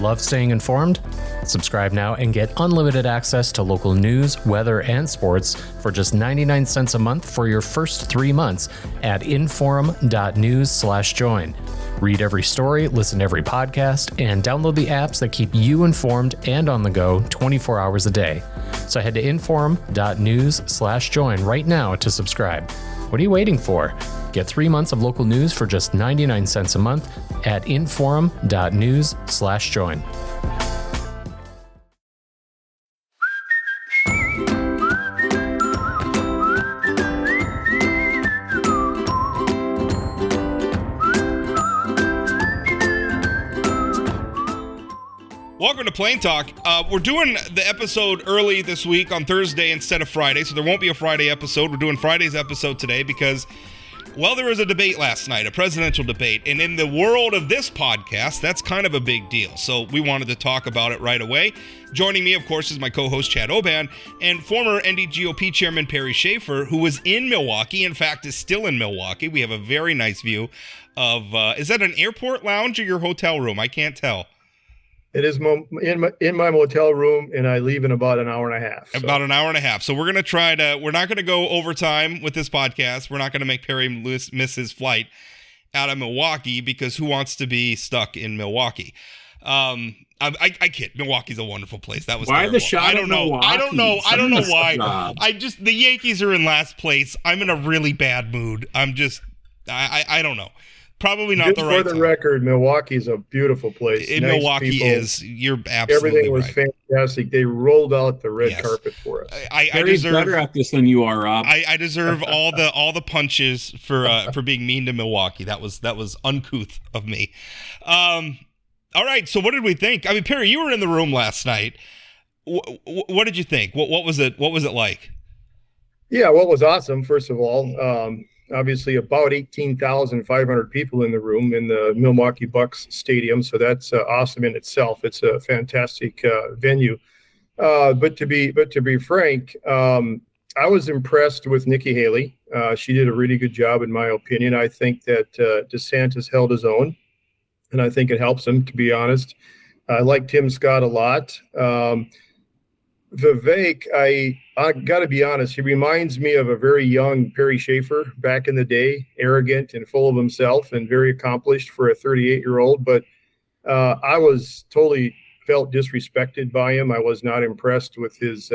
Love staying informed? Subscribe now and get unlimited access to local news, weather, and sports for just 99 cents a month for your first 3 months at inforum.news/join. Read every story, listen to every podcast, and download the apps that keep you informed and on the go 24 hours a day. So head to inforum.news/join right now to subscribe. What are you waiting for? Get 3 months of local news for just 99 cents a month at inforum.news/join. Welcome to Plain Talk. We're doing the episode early this week on Thursday instead of Friday, so there won't be a Friday episode. We're doing Friday's episode today because, well, there was a debate last night, a presidential debate, and in the world of this podcast, that's kind of a big deal, so we wanted to talk about it right away. Joining me, of course, is my co-host, Chad Oban, and former NDGOP Chairman Perrie Schafer, who was in Milwaukee, in fact, is still in Milwaukee. We have a very nice view of, is that an airport lounge or your hotel room? I can't tell. It is in my motel room, and I leave in about an hour and a half. So. About an hour and a half. So we're going to try to, we're not going to go overtime with this podcast. We're not going to make Perry miss his flight out of Milwaukee because who wants to be stuck in Milwaukee? I kid. Milwaukee's a wonderful place. That was why terrible. The shot I don't know. I don't know why. Job. The Yankees are in last place. I'm in a really bad mood. I don't know. Probably not just the right for the time. record, Milwaukee's a beautiful place. In nice Milwaukee people. You're absolutely everything was right. fantastic. They rolled out the red carpet for us. I deserve better at this than you are, Rob. I deserve all the punches for being mean to Milwaukee. That was uncouth of me. All right, so what did we think? I mean, Perry, you were in the room last night. What did you think? What was it like? Yeah, well, it was awesome. First of all, obviously about 18,500 people in the room in the Milwaukee Bucks stadium. So that's awesome in itself. It's a fantastic venue. But to be frank, I was impressed with Nikki Haley. She did a really good job, in my opinion. I think that DeSantis held his own, and I think it helps him, to be honest. I like Tim Scott a lot. Vivek, I got to be honest, he reminds me of a very young Perrie Schafer back in the day, arrogant and full of himself and very accomplished for a 38-year-old. But I was totally felt disrespected by him. I was not impressed with his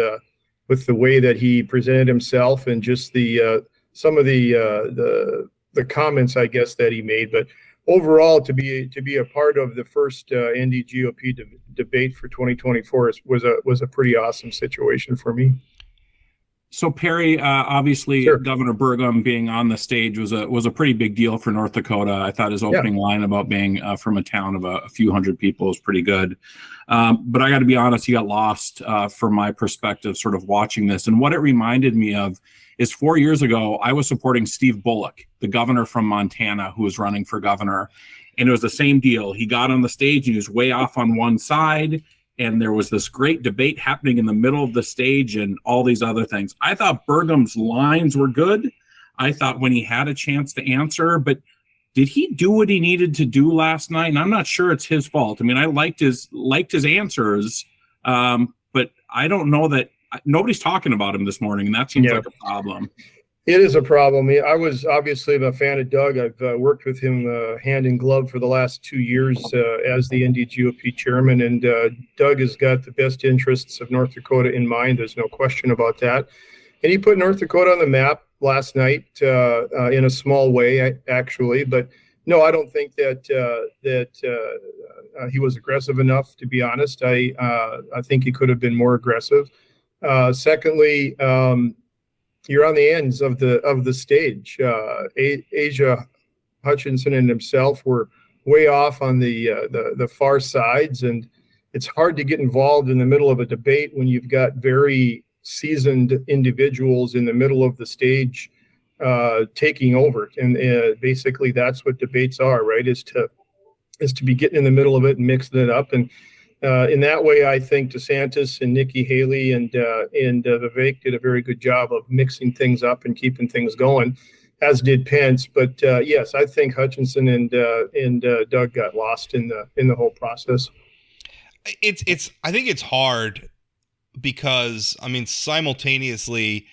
with the way that he presented himself and just the some of the comments, I guess, that he made. But overall, to be a part of the first NDGOP debate for 2024 was a pretty awesome situation for me. So Perry, obviously, Sure. Governor Burgum being on the stage was a pretty big deal for North Dakota. I thought his opening line about being from a town of a few hundred people was pretty good. But I got to be honest, he got lost from my perspective, sort of watching this. And what it reminded me of is 4 years ago, I was supporting Steve Bullock, the governor from Montana, who was running for governor. And it was the same deal. He got on the stage and he was way off on one side. And there was this great debate happening in the middle of the stage and all these other things. I thought Burgum's lines were good. I thought when he had a chance to answer, but did he do what he needed to do last night? And I'm not sure it's his fault. I mean, I liked his answers, but I don't know that nobody's talking about him this morning, and that seems like a problem. It is a problem. I was obviously a fan of Doug. I've worked with him hand in glove for the last 2 years as the NDGOP chairman, and Doug has got the best interests of North Dakota in mind. There's no question about that. And he put North Dakota on the map last night in a small way, actually. But no, I don't think that he was aggressive enough, to be honest. I think he could have been more aggressive. Secondly, you're on the ends of the stage. Asia Hutchinson and himself were way off on the far sides, and it's hard to get involved in the middle of a debate when you've got very seasoned individuals in the middle of the stage taking over. And basically, that's what debates are, right? Is to be getting in the middle of it and mixing it up. And in that way, I think DeSantis and Nikki Haley and Vivek did a very good job of mixing things up and keeping things going, as did Pence. But yes, I think Hutchinson and Doug got lost in the whole process. I think it's hard because, I mean, simultaneously,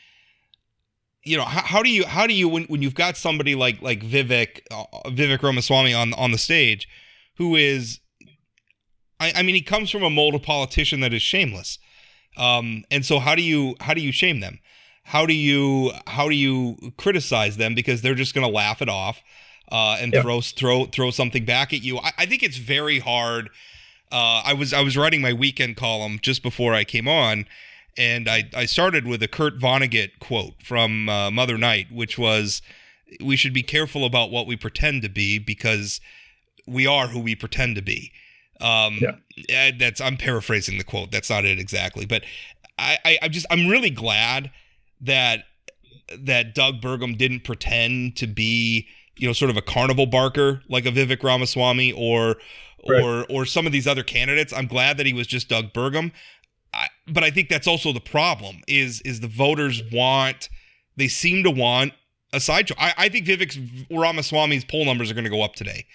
you know, how do you when you've got somebody like Vivek Ramaswamy on the stage, who is, I mean, he comes from a mold of politician that is shameless, and so how do you shame them? How do you criticize them because they're just going to laugh it off and throw something back at you? I think it's very hard. I was writing my weekend column just before I came on, and I started with a Kurt Vonnegut quote from Mother Night, which was, "We should be careful about what we pretend to be because we are who we pretend to be." I'm paraphrasing the quote. That's not it exactly, but I'm really glad that Doug Burgum didn't pretend to be, you know, sort of a carnival barker like a Vivek Ramaswamy or some of these other candidates. I'm glad that he was just Doug Burgum. But I think that's also the problem is the voters they seem to want a sideshow. I think Vivek Ramaswamy's poll numbers are going to go up today,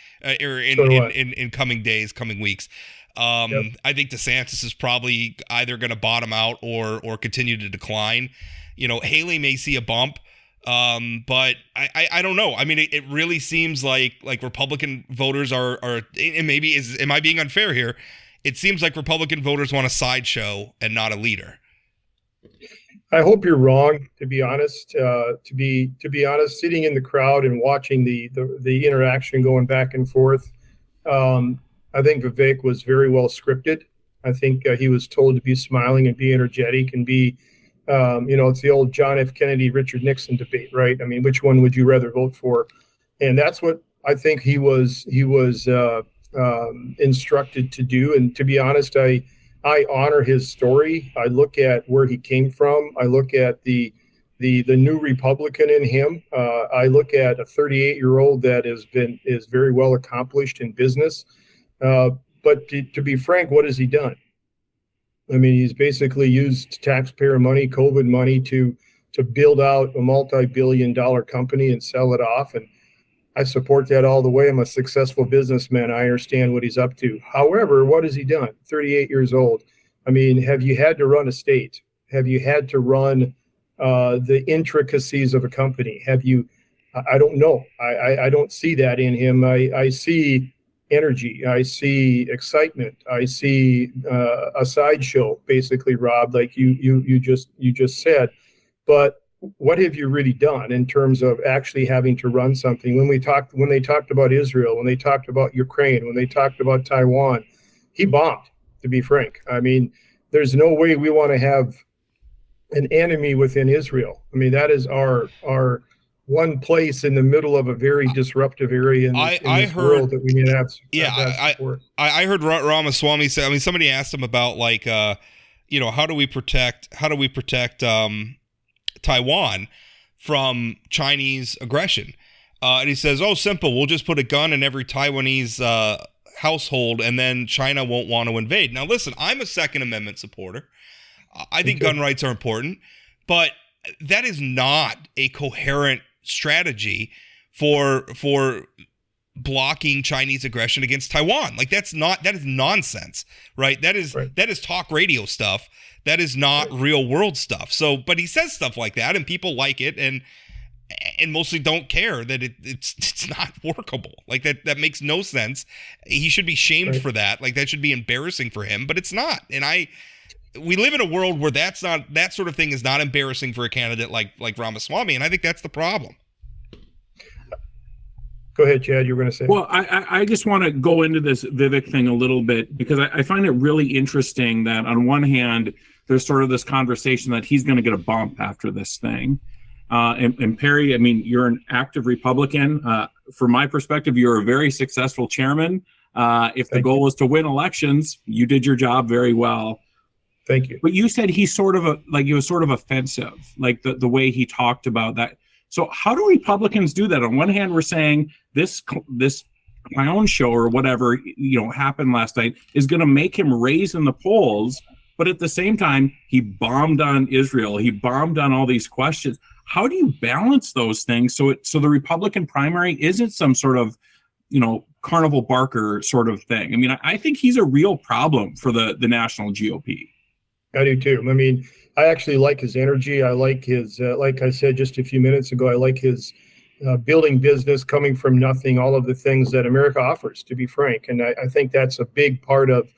or in coming days, coming weeks. I think DeSantis is probably either going to bottom out or continue to decline. You know, Haley may see a bump, but I don't know. I mean, it really seems like Republican voters are, and maybe am I being unfair here? It seems like Republican voters want a sideshow and not a leader. I hope you're wrong, to be honest. To be honest, sitting in the crowd and watching the interaction going back and forth, I think Vivek was very well scripted. I think he was told to be smiling and be energetic and be, it's the old John F. Kennedy, Richard Nixon debate, right? I mean, which one would you rather vote for? And that's what I think he was instructed to do. And to be honest, I honor his story. I look at where he came from. I look at the new Republican in him. I look at a 38-year-old that is very well accomplished in business. But to be frank, what has he done? I mean, he's basically used taxpayer money, COVID money to build out a multi-billion-dollar company and sell it off. And I support that all the way. I'm a successful businessman. I understand what he's up to. However, what has he done? 38 years old. I mean, have you had to run a state? Have you had to run the intricacies of a company? Have you? I don't know. I don't see that in him. I see energy. I see excitement. I see a sideshow, basically, Rob, like you just said. But what have you really done in terms of actually having to run something? When they talked about Israel, when they talked about Ukraine, when they talked about Taiwan, he bombed, to be frank. I mean, there's no way we want to have an enemy within Israel. I mean, that is our one place in the middle of a very disruptive area in this world that we need to have. I heard Ramaswamy say, I mean, somebody asked him about how do we protect Taiwan from Chinese aggression, and he says, "Oh, simple. We'll just put a gun in every Taiwanese household, and then China won't want to invade." Now, listen, I'm a Second Amendment supporter. I think gun rights are important, but that is not a coherent strategy for blocking Chinese aggression against Taiwan. Like that is nonsense, right? That is talk radio stuff. That is not real world stuff. So, but he says stuff like that, and people like it, and mostly don't care that it's not workable. Like that makes no sense. He should be shamed for that. Like that should be embarrassing for him, but it's not. And we live in a world where that sort of thing is not embarrassing for a candidate like Ramaswamy, and I think that's the problem. Go ahead, Chad. You were going to say. Well, I just want to go into this Vivek thing a little bit because I find it really interesting that on one hand, there's sort of this conversation that he's going to get a bump after this thing. And Perrie, I mean, you're an active Republican. From my perspective, you're a very successful chairman. If the goal was to win elections, you did your job very well. Thank you. But you said he was sort of offensive, like the way he talked about that. So how do Republicans do that? On one hand, we're saying this clown show or whatever, happened last night is going to make him raise in the polls. But at the same time, he bombed on Israel. He bombed on all these questions. How do you balance those things so the Republican primary isn't some sort of, carnival barker sort of thing. I mean, I think he's a real problem for the national GOP. I do too. I mean, I actually like his energy. I like his, like I said just a few minutes ago, I like his building business, coming from nothing, all of the things that America offers, to be frank. And I think that's a big part of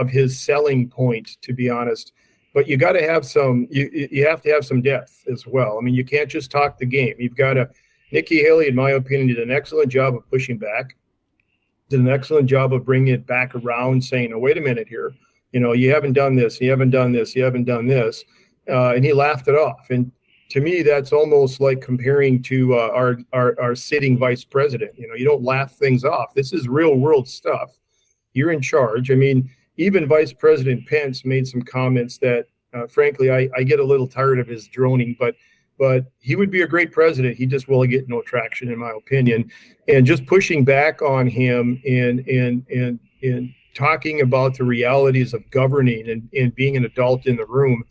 his selling point, to be honest. But you got to have some, you have to have some depth as well. I mean, you can't just talk the game. You've got to, Nikki Haley, in my opinion, did an excellent job of pushing back, did an excellent job of bringing it back around, saying, oh, wait a minute here. You know, you haven't done this, you haven't done this, you haven't done this. And he laughed it off. And to me, that's almost like comparing to our sitting vice president. You know, you don't laugh things off. This is real world stuff. You're in charge. I mean, even Vice President Pence made some comments that, frankly, I get a little tired of his droning, but he would be a great president. He just will get no traction, in my opinion. And just pushing back on him and talking about the realities of governing and being an adult in the room,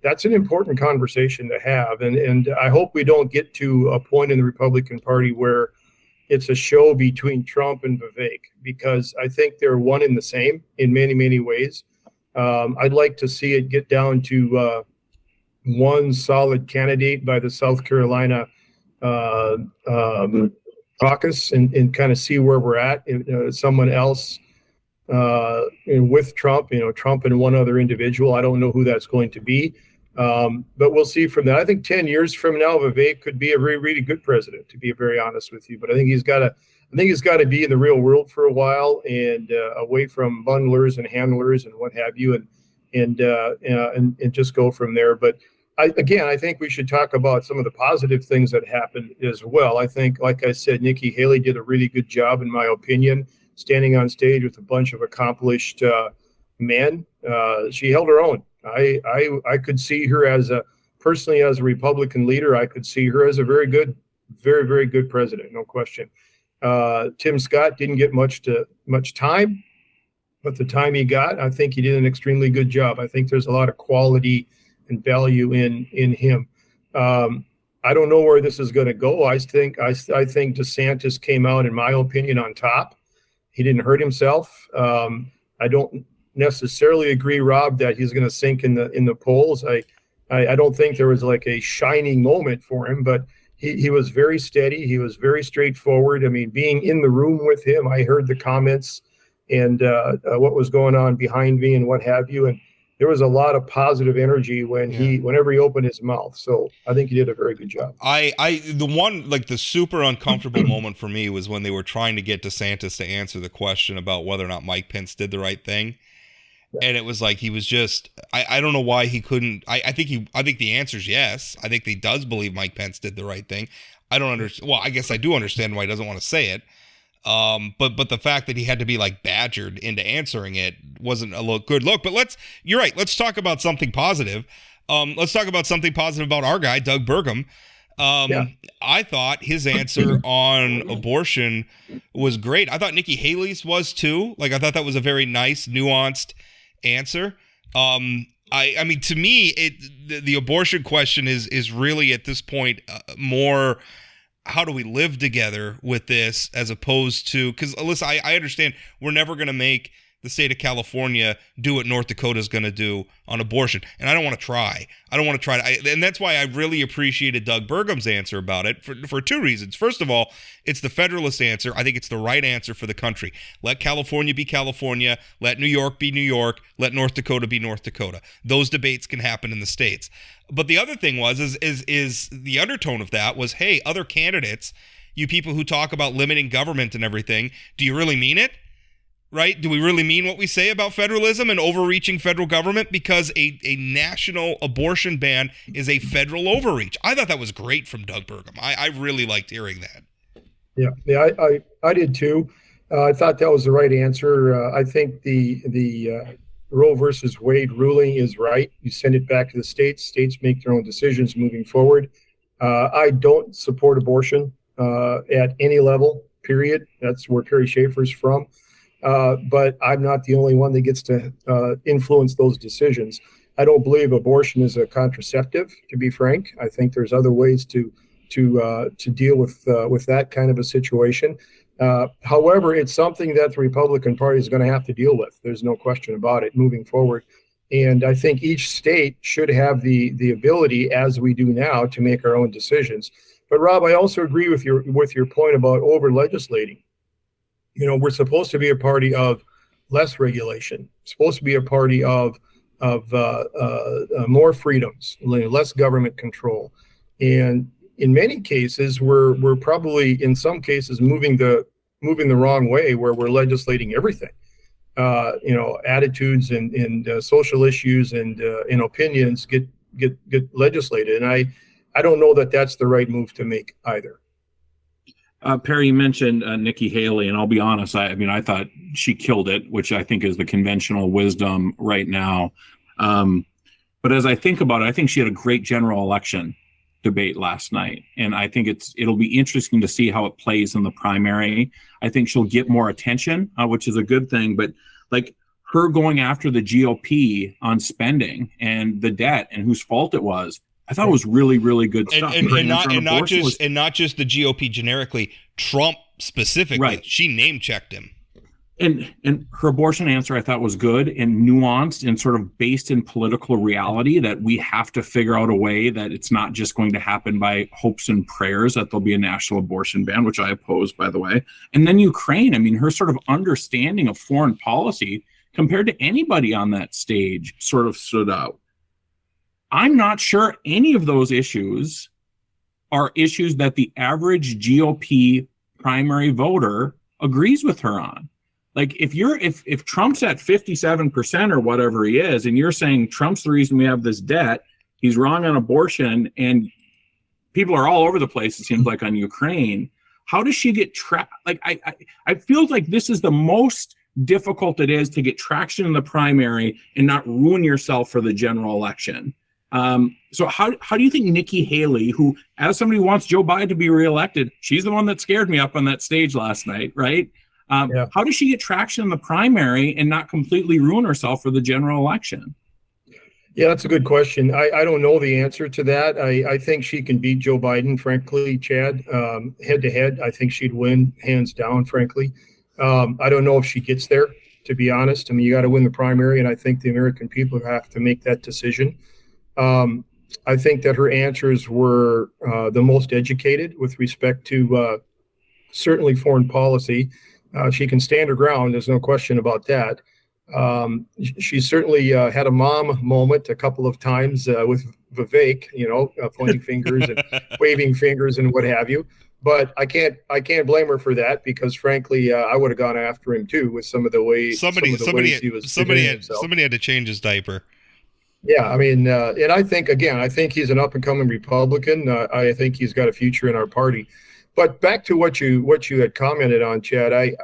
that's an important conversation to have. And I hope we don't get to a point in the Republican Party where it's a show between Trump and Vivek, because I think they're one and the same in many, many ways. I'd like to see it get down to one solid candidate by the South Carolina caucus and kind of see where we're at. Someone else with Trump, Trump and one other individual. I don't know who that's going to be. But we'll see from that. I think 10 years from now, Vivek could be a really good president, to be very honest with you. But I think he's got to be in the real world for a while and away from bundlers and handlers and what have you, and just go from there. But I think we should talk about some of the positive things that happened as well. I think, like I said, Nikki Haley did a really good job, in my opinion, standing on stage with a bunch of accomplished men. She held her own. I could see her personally as a Republican leader. I could see her as a very, very good president, no question. Tim Scott didn't get much time, but the time he got, I think he did an extremely good job. I think there's a lot of quality and value in him. I don't know where this is going to go. I think DeSantis came out, in my opinion, on top. He didn't hurt himself. I don't necessarily agree, Rob, that he's going to sink in the polls. I don't think there was like a shining moment for him, but he was very steady. He was very straightforward. I mean, being in the room with him, I heard the comments and what was going on behind me and what have you. And there was a lot of positive energy whenever he opened his mouth. So I think he did a very good job. The super uncomfortable moment for me was when they were trying to get DeSantis to answer the question about whether or not Mike Pence did the right thing. And it was like he was just I don't know why he couldn't. I think the answer is yes. I think he does believe Mike Pence did the right thing. I don't understand. Well, I guess I do understand why he doesn't want to say it. But the fact that he had to be like badgered into answering it wasn't a good look. But you're right. Let's talk about something positive. Let's talk about something positive about our guy, Doug Burgum. I thought his answer on abortion was great. I thought Nikki Haley's was too. Like, I thought that was a very nice, nuanced answer. I mean, to me, the abortion question is really at this point more how do we live together with this, as opposed to, because listen, I understand we're never going to make the state of California do what North Dakota is going to do on abortion. And I don't want to try. And that's why I really appreciated Doug Burgum's answer about it for two reasons. First of all, it's the Federalist answer. I think it's the right answer for the country. Let California be California. Let New York be New York. Let North Dakota be North Dakota. Those debates can happen in the states. But the other thing is the undertone of that was, hey, other candidates, you people who talk about limiting government and everything, do you really mean it? Right? Do we really mean what we say about federalism and overreaching federal government? Because a national abortion ban is a federal overreach. I thought that was great from Doug Burgum. I really liked hearing that. Yeah, I did too. I thought that was the right answer. I think the Roe versus Wade ruling is right. You send it back to the states. States make their own decisions moving forward. I don't support abortion at any level, period. That's where Perrie Schafer's from. But I'm not the only one that gets to influence those decisions. I don't believe abortion is a contraceptive, to be frank. I think there's other ways to deal with that kind of a situation. However, it's something that the Republican Party is going to have to deal with. There's no question about it moving forward. And I think each state should have the ability, as we do now, to make our own decisions. But Rob, I also agree with your point about over legislating. We're supposed to be a party of less regulation. It's supposed to be a party of more freedoms, less government control. And in many cases, we're probably in some cases moving the wrong way, where we're legislating everything. Attitudes and social issues and opinions get legislated, and I don't know that that's the right move to make either. Perry, you mentioned Nikki Haley, and I'll be honest. I thought she killed it, which I think is the conventional wisdom right now. But as I think about it, I think she had a great general election debate last night, and I think it'll be interesting to see how it plays in the primary. I think she'll get more attention, which is a good thing. But like her going after the GOP on spending and the debt and whose fault it was, I thought it was really, really good stuff. And not just the GOP generically, Trump specifically. Right. She name checked him. And her abortion answer, I thought, was good and nuanced and sort of based in political reality, that we have to figure out a way that it's not just going to happen by hopes and prayers that there'll be a national abortion ban, which I oppose, by the way. And then Ukraine, her sort of understanding of foreign policy compared to anybody on that stage sort of stood out. I'm not sure any of those issues are issues that the average GOP primary voter agrees with her on. Like if Trump's at 57% or whatever he is, and you're saying Trump's the reason we have this debt, he's wrong on abortion, and people are all over the place, it seems like, on Ukraine, how does she get like I feel like this is the most difficult it is to get traction in the primary and not ruin yourself for the general election. So how do you think Nikki Haley, who, as somebody who wants Joe Biden to be reelected, she's the one that scared me up on that stage last night, right? How does she get traction in the primary and not completely ruin herself for the general election? Yeah, that's a good question. I don't know the answer to that. I think she can beat Joe Biden, frankly, Chad, head to head. I think she'd win hands down, frankly. I don't know if she gets there, to be honest. You got to win the primary, and I think the American people have to make that decision. I think that her answers were the most educated with respect to certainly foreign policy. She can stand her ground. There's no question about that. She certainly had a mom moment a couple of times with Vivek, pointing fingers and waving fingers and what have you. But I can't blame her for that, because frankly, I would have gone after him too with some of the ways. Somebody had to change his diaper. Yeah, and I think he's an up and coming Republican. I think he's got a future in our party. But back to what you had commented on, Chad, I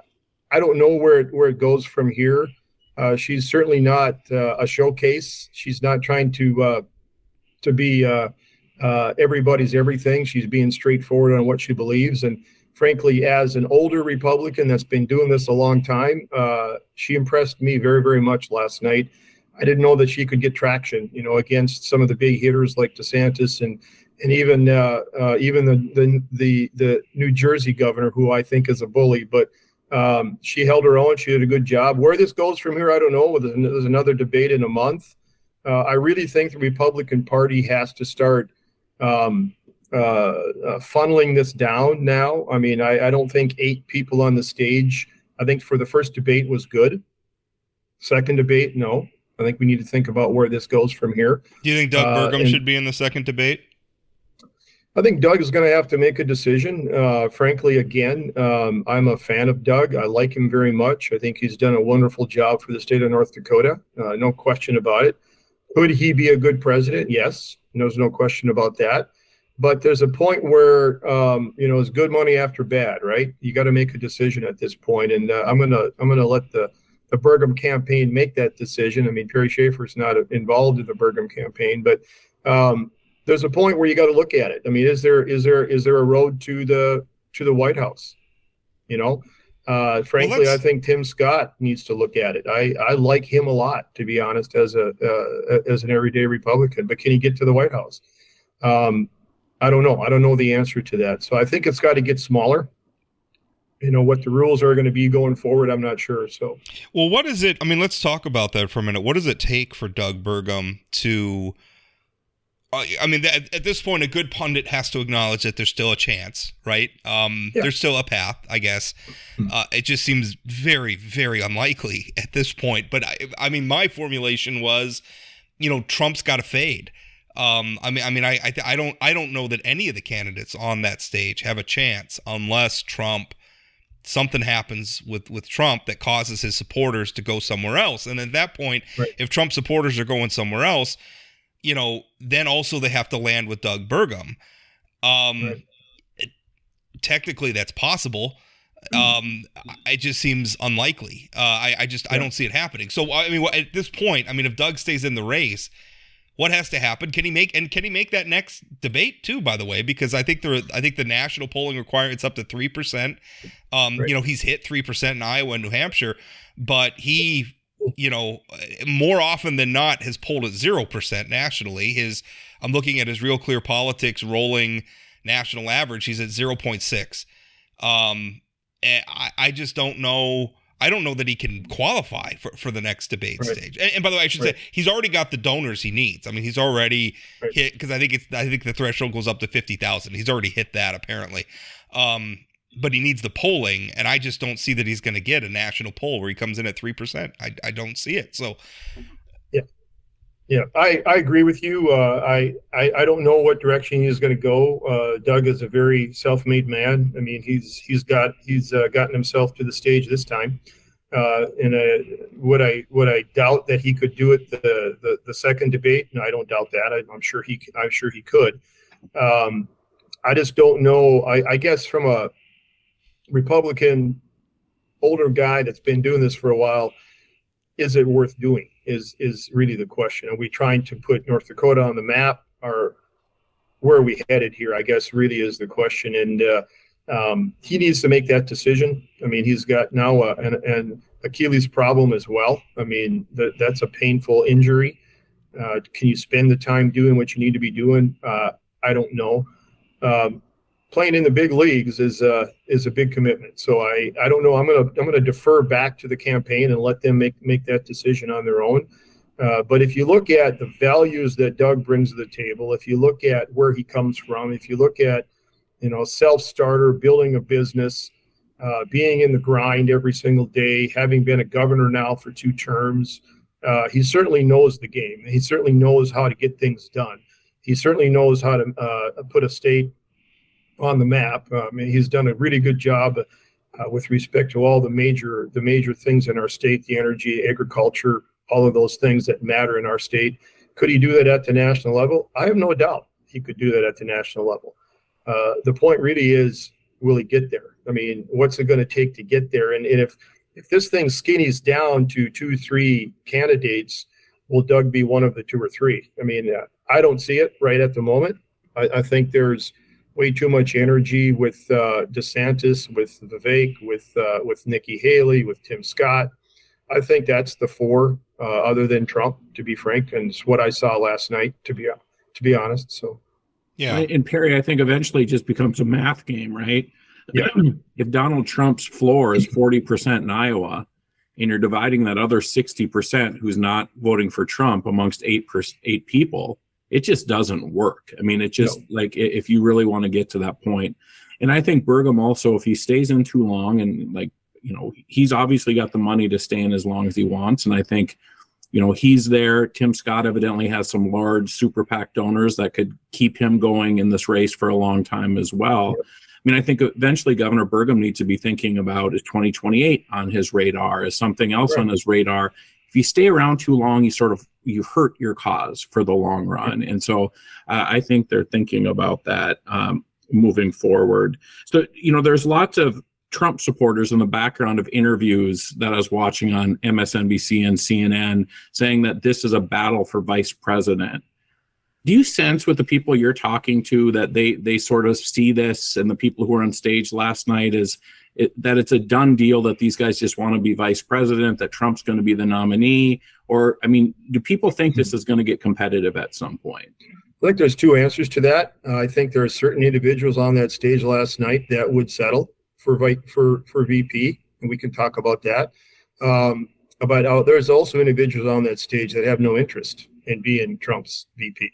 don't know where it goes from here. She's certainly not a showcase. She's not trying to be everybody's everything. She's being straightforward on what she believes. And frankly, as an older Republican that's been doing this a long time, she impressed me very, very much last night. I didn't know that she could get traction, against some of the big hitters like DeSantis and even the New Jersey governor, who I think is a bully. But she held her own. She did a good job. Where this goes from here, I don't know. There's another debate in a month. I really think the Republican Party has to start funneling this down now. I don't think 8 people on the stage. I think for the first debate was good. Second debate, no. I think we need to think about where this goes from here. Do you think Doug Burgum should be in the second debate? I think Doug is going to have to make a decision. Frankly, again, I'm a fan of Doug. I like him very much. I think he's done a wonderful job for the state of North Dakota. No question about it. Could he be a good president? Yes. There's no question about that. But there's a point where, it's good money after bad, right? You got to make a decision at this point. And I'm gonna let the Burgum campaign make that decision. Perrie Schafer's not involved in the Burgum campaign, but there's a point where you got to look at it. Is there a road to the White House? Frankly, I think Tim Scott needs to look at it. I like him a lot, to be honest, as an everyday Republican. But can he get to the White House? I don't know. I don't know the answer to that. So I think it's got to get smaller. what the rules are going to be going forward, I'm not sure. So, well, what is it? I mean, let's talk about that for a minute. What does it take for Doug Burgum to? I mean, at this point, a good pundit has to acknowledge that there's still a chance, right? There's still a path, I guess. It just seems very, very unlikely at this point. But I mean, my formulation was, Trump's got to fade. I don't know that any of the candidates on that stage have a chance unless something happens with Trump that causes his supporters to go somewhere else. And at that point, if Trump supporters are going somewhere else, then also they have to land with Doug Burgum. Technically, that's possible. It just seems unlikely. I don't see it happening. So, I mean, at this point, I mean, if Doug stays in the race, what has to happen? Can he make that next debate too? By the way, because I think the national polling it's up to 3%. He's hit 3% in Iowa and New Hampshire, but he, more often than not has polled at 0% nationally. I'm looking at his Real Clear Politics rolling national average. He's at 0.6. And I just don't know. I don't know that he can qualify for the next debate stage. And by the way, I should say he's already got the donors he needs. I mean, he's already hit, because I think the threshold goes up to 50,000. He's already hit that apparently. But he needs the polling, and I just don't see that he's going to get a national poll where he comes in at 3%. I don't see it. So, yeah, I agree with you. I don't know what direction he's going to go. Doug is a very self-made man. I mean, he's gotten himself to the stage this time. Would I doubt that he could do it the second debate? No, I don't doubt that. I'm sure he could. I just don't know. I guess from a Republican older guy that's been doing this for a while, is it worth doing is really the question. Are we trying to put North Dakota on the map, or where are we headed here, I guess really is the question. And he needs to make that decision. I mean, he's got now an Achilles problem as well. I mean, that's a painful injury. Can you spend the time doing what you need to be doing? I don't know. Playing in the big leagues is a big commitment. So I don't know. I'm gonna defer back to the campaign and let them make that decision on their own. But if you look at the values that Doug brings to the table, if you look at where he comes from, if you look at self-starter, building a business, being in the grind every single day, having been a governor now for 2 terms, he certainly knows the game. He certainly knows how to get things done. He certainly knows how to put a state on the map. I mean, he's done a really good job with respect to all the major things in our state, the energy, agriculture, all of those things that matter in our state. Could he do that at the national level? I have no doubt he could do that at the national level. The point really is, will he get there? I mean, what's it going to take to get there? And if this thing skinnies down to 2-3 candidates, will Doug be one of the 2 or 3? I mean, I don't see it right at the moment. I think there's way too much energy with DeSantis, with Vivek, with Nikki Haley, with Tim Scott. I think that's the 4, other than Trump, to be frank, and it's what I saw last night, to be honest. So, yeah. And Perry, I think eventually it just becomes a math game, right? Yeah. If Donald Trump's floor is 40% in Iowa, and you're dividing that other 60% who's not voting for Trump amongst 8 people, it just doesn't work. I mean, it just if you really want to get to that point. And I think Burgum also, if he stays in too long, and he's obviously got the money to stay in as long as he wants. And I think, he's there. Tim Scott evidently has some large super PAC donors that could keep him going in this race for a long time as well. I mean, I think eventually Governor Burgum needs to be thinking about, is 2028 on his radar? Is something else on his radar? If you stay around too long, you hurt your cause for the long run. And so I think they're thinking about that moving forward. So, there's lots of Trump supporters in the background of interviews that I was watching on MSNBC and CNN saying that this is a battle for vice president. Do you sense with the people you're talking to that they sort of see this, and the people who were on stage last night, that it's a done deal, that these guys just want to be vice president, that Trump's going to be the nominee? Or, I mean, do people think this is going to get competitive at some point? I think there's 2 answers to that. I think there are certain individuals on that stage last night that would settle for VP, and we can talk about that. But there's also individuals on that stage that have no interest in being Trump's VP.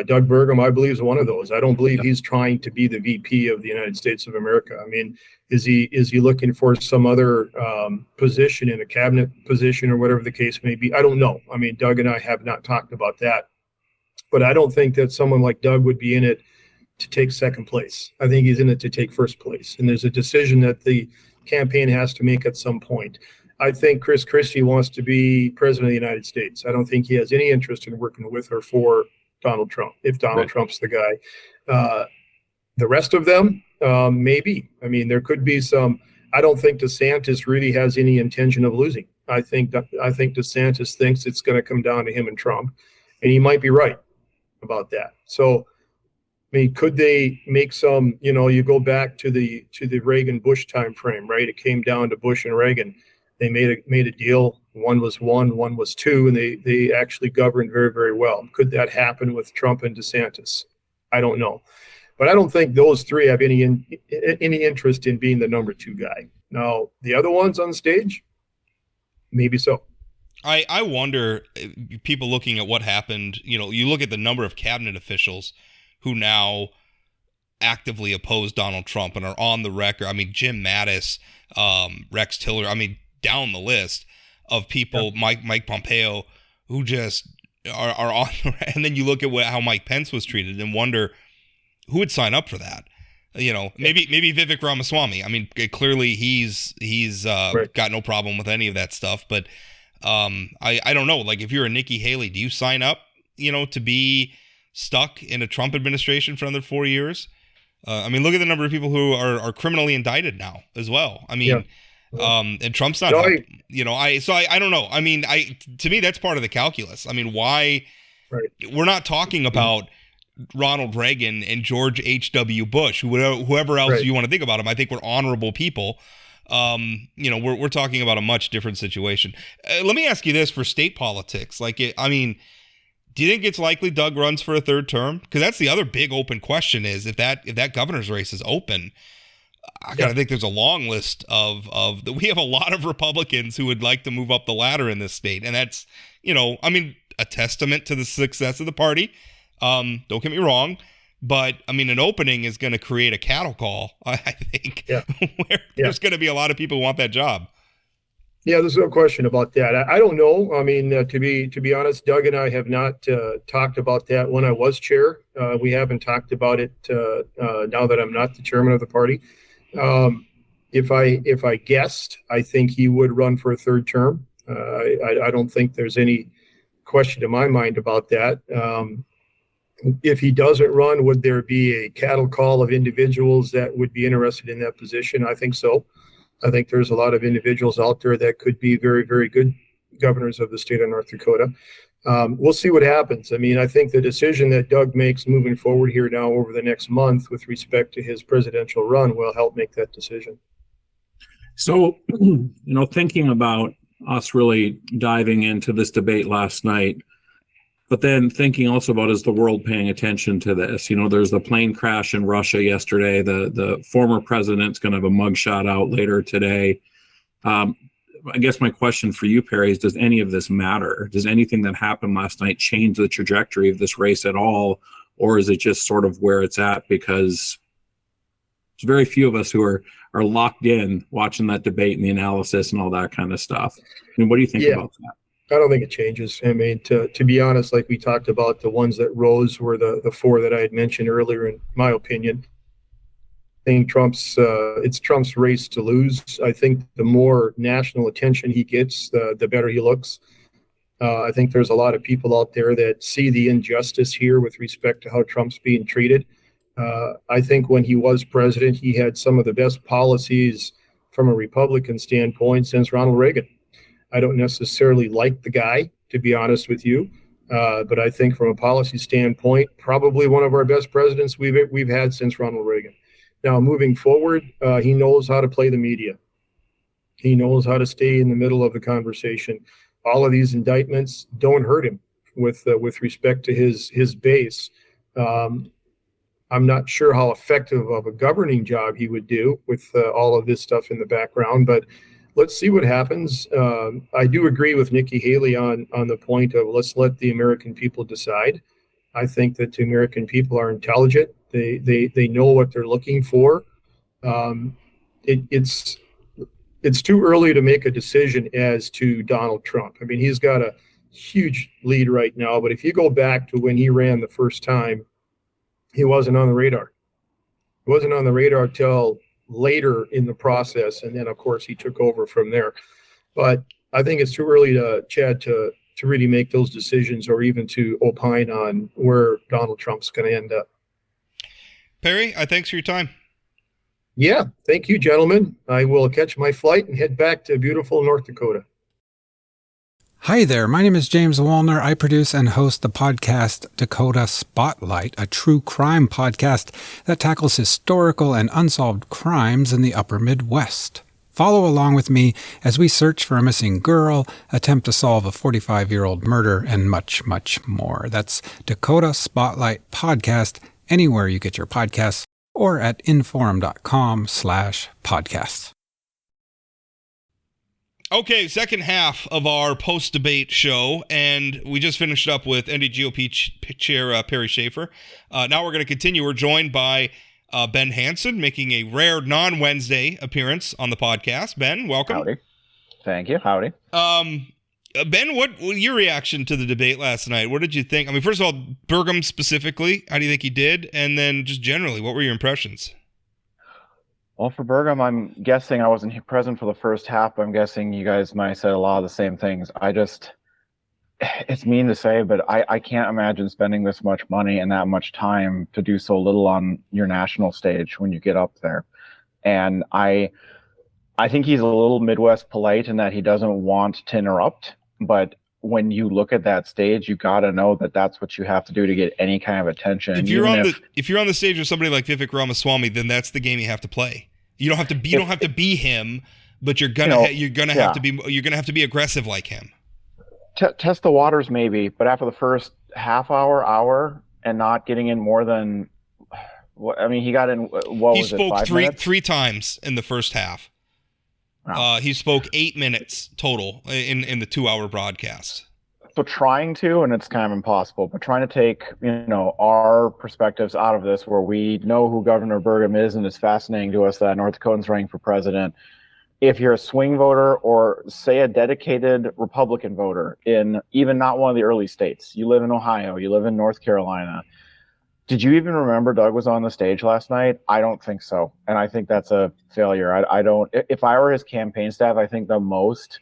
Doug Burgum, I believe, is one of those. I don't believe he's trying to be the VP of the United States of America. I mean, is he looking for some other position in a cabinet position or whatever the case may be? I don't know. I mean, Doug and I have not talked about that, but I don't think that someone like Doug would be in it to take second place. I think he's in it to take first place. And there's a decision that the campaign has to make at some point. I think Chris Christie wants to be president of the United States. I don't think he has any interest in working with or for Donald Trump, if Donald Trump's the guy. The rest of them, maybe. I mean, there could be some. I don't think DeSantis really has any intention of losing. I think DeSantis thinks it's going to come down to him and Trump, and he might be right about that. So, I mean, could they make some? You go back to the Reagan-Bush time frame, right? It came down to Bush and Reagan. They made a deal. One was 1, one was 2, and they actually governed very, very well. Could that happen with Trump and DeSantis? I don't know. But I don't think those three have any interest in being the number 2 guy. Now, the other ones on stage, maybe so. I wonder, people looking at what happened, you look at the number of cabinet officials who now actively oppose Donald Trump and are on the record. I mean, Jim Mattis, Rex Tillerson, I mean, down the list of people, Mike Pompeo, who just are on, and then you look at how Mike Pence was treated and wonder who would sign up for that. Maybe Vivek Ramaswamy. I mean, clearly he's got no problem with any of that stuff, but I don't know. Like, if you're a Nikki Haley, do you sign up, to be stuck in a Trump administration for another 4 years? I mean, look at the number of people who are criminally indicted now as well. I mean, and Trump's not, I don't know. I mean, to me, that's part of the calculus. I mean, why we're not talking about Ronald Reagan and George H.W. Bush, whoever else you want to think about them. I think we're honorable people. We're talking about a much different situation. Let me ask you this for state politics. Do you think it's likely Doug runs for a third term? Because that's the other big open question is if that governor's race is open, I gotta think there's a long list of we have a lot of Republicans who would like to move up the ladder in this state. And that's, a testament to the success of the party. Don't get me wrong, but an opening is going to create a cattle call, I think, where there's going to be a lot of people who want that job. Yeah, there's no question about that. I don't know. I mean, to be honest, Doug and I have not talked about that when I was chair. We haven't talked about it now that I'm not the chairman of the party. If I guessed, I think he would run for a third term. I don't think there's any question in my mind about that. If he doesn't run, would there be a cattle call of individuals that would be interested in that position? I think so. I think there's a lot of individuals out there that could be very, very good governors of the state of North Dakota. We'll see what happens. I mean, I think the decision that Doug makes moving forward here now over the next month with respect to his presidential run will help make that decision. So, thinking about us really diving into this debate last night, but then thinking also about, is the world paying attention to this? There's the plane crash in Russia yesterday. The former president's going to have a mugshot out later today. I guess my question for you, Perrie, is does any of this matter? Does anything that happened last night change the trajectory of this race at all? Or is it just sort of where it's at? Because there's very few of us who are locked in watching that debate and the analysis and all that kind of stuff. What do you think about that? I don't think it changes. I mean, to be honest, like we talked about, the ones that rose were the 4 that I had mentioned earlier, in my opinion. I think it's Trump's race to lose. I think the more national attention he gets, the better he looks. I think there's a lot of people out there that see the injustice here with respect to how Trump's being treated. I think when he was president, he had some of the best policies from a Republican standpoint since Ronald Reagan. I don't necessarily like the guy, to be honest with you, but I think from a policy standpoint, probably one of our best presidents we've had since Ronald Reagan. Now, moving forward, he knows how to play the media. He knows how to stay in the middle of the conversation. All of these indictments don't hurt him with respect to his base. I'm not sure how effective of a governing job he would do with all of this stuff in the background, but let's see what happens. I do agree with Nikki Haley on the point of let's let the American people decide. I think that the American people are intelligent. They know what they're looking for. It's too early to make a decision as to Donald Trump. I mean, he's got a huge lead right now, but if you go back to when he ran the first time, he wasn't on the radar. He wasn't on the radar till later in the process, and then of course he took over from there. But I think it's too early Chad, to really make those decisions or even to opine on where Donald Trump's going to end up. Perrie, thanks for your time. Yeah, thank you, gentlemen. I will catch my flight and head back to beautiful North Dakota. Hi there, my name is James Wallner. I produce and host the podcast Dakota Spotlight, a true crime podcast that tackles historical and unsolved crimes in the upper Midwest. Follow along with me as we search for a missing girl, attempt to solve a 45-year-old murder, and much, much more. That's Dakota Spotlight Podcast, anywhere you get your podcasts, or at inforum.com/podcasts. Okay, second half of our post-debate show, and we just finished up with NDGOP Chair Perrie Schafer. Now we're going to continue. We're joined by Ben Hanson, making a rare non-Wednesday appearance on the podcast. Ben, welcome. Howdy. Thank you. Howdy. Ben, what your reaction to the debate last night? What did you think? I mean, first of all, Burgum specifically, how do you think he did? And then just generally, what were your impressions? Well, for Burgum, I'm guessing I wasn't present for the first half, but I'm guessing you guys might have said a lot of the same things. It's mean to say, but I can't imagine spending this much money and that much time to do so little on your national stage when you get up there. And I think he's a little Midwest polite in that he doesn't want to interrupt, but when you look at that stage, you got to know that that's what you have to do to get any kind of attention. If you're on the stage with somebody like Vivek Ramaswamy, then that's the game you have to play. You don't have to be him, but you're gonna have to be aggressive like him. Test the waters maybe, but after the first half hour, and not getting in more than he got in. He spoke three times in the first half. Wow. He spoke 8 minutes total in the 2-hour broadcast. So trying to, and it's kind of impossible, but trying to take, our perspectives out of this, where we know who Governor Burgum is, and it's fascinating to us that North Dakotans running for president. If you're a swing voter or say a dedicated Republican voter in even not one of the early states, you live in Ohio, you live in North Carolina, did you even remember Doug was on the stage last night? I don't think so. And I think that's a failure. I don't, if I were his campaign staff, I think the most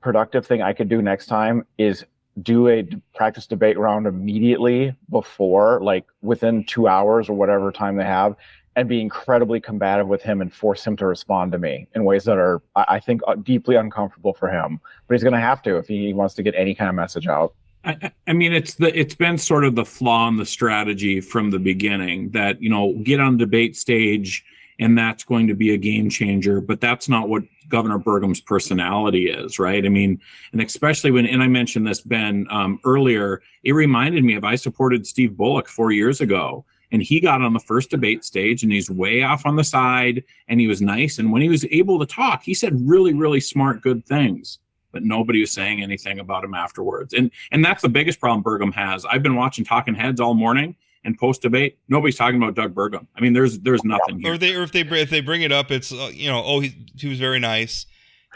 productive thing I could do next time is do a practice debate round immediately before, like within 2 hours or whatever time they have, and be incredibly combative with him and force him to respond to me in ways that are, I think, deeply uncomfortable for him. But he's going to have to if he wants to get any kind of message out. I mean, it's been sort of the flaw in the strategy from the beginning that, get on the debate stage and that's going to be a game changer, but that's not what Governor Burgum's personality is, right? I mean, and especially and I mentioned this, Ben, earlier, it reminded me I supported Steve Bullock 4 years ago, and he got on the first debate stage and he's way off on the side and he was nice. And when he was able to talk, he said really, really smart, good things. But nobody was saying anything about him afterwards. And that's the biggest problem Burgum has. I've been watching Talking Heads all morning, and post-debate, nobody's talking about Doug Burgum. I mean, there's nothing here. Or if they bring it up, it's he was very nice.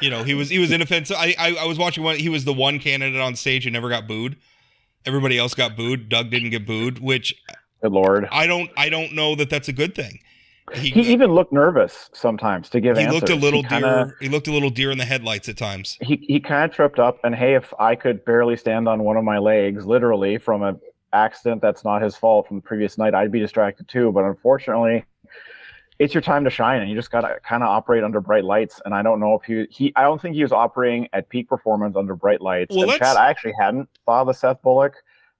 He was inoffensive. I was watching one. He was the one candidate on stage who never got booed. Everybody else got booed. Doug didn't get booed, which, good Lord, I don't know that that's a good thing. He even looked nervous sometimes to give answers. He looked a little deer in the headlights at times. He kind of tripped up, and hey, if I could barely stand on one of my legs, literally from an accident that's not his fault from the previous night, I'd be distracted too. But unfortunately, it's your time to shine, and you just gotta kind of operate under bright lights. And I don't know if I don't think he was operating at peak performance under bright lights. Well, and Chad, I actually hadn't thought of the Seth Bullock